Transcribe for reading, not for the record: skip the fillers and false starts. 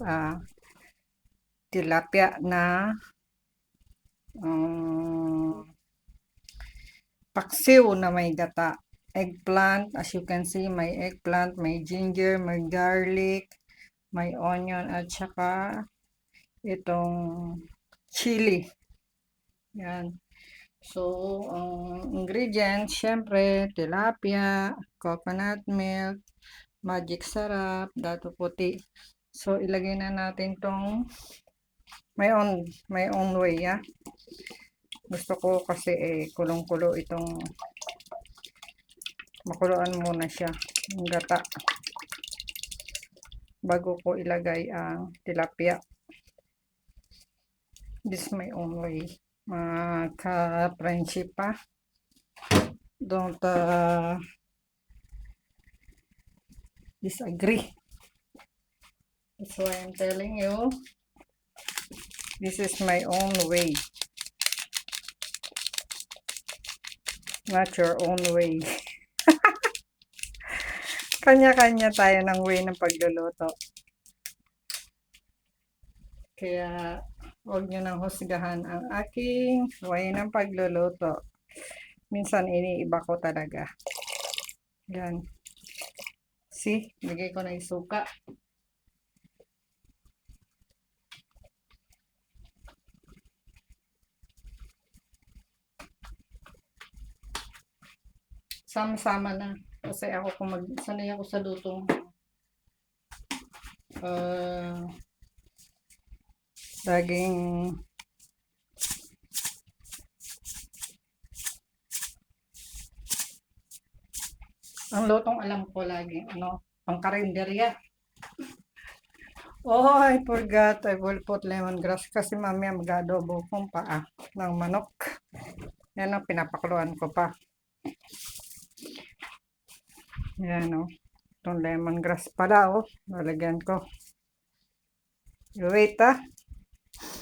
ah, tilapia na um, paksiw na may gata. Eggplant, as you can see, may eggplant, may ginger, may garlic, may onion, at saka itong chili. Yan. So, ang ingredients, syempre, tilapia, coconut milk, magic sarap, dato puti. So, ilagay na natin tong may own way, ya. Gusto ko kasi kulong-kulo itong makuluan muna siya yung gata bago ko ilagay ang tilapia. This my own way. Mga ka-friendship pa. Don't disagree. That's why I'm telling you. This is my own way. Not your own way. Kanya-kanya tayo ng way ng pagluluto. Kaya, huwag nyo nang husgahan ang aking way ng pagluluto. Minsan, iniiba ko talaga. Yan. See, lagay ko na yung suka. Sama-sama na. Kasi ako kung sanay ako sa lutong laging ang lutong alam ko lagi pang karinderya. Oh, I forgot. I will put lemongrass kasi mamaya mag-adobo kong paa ng manok. Yan ang pinapakuluan ko pa. Yan o. Itong lemongrass pala o. Lalagyan ko. Wait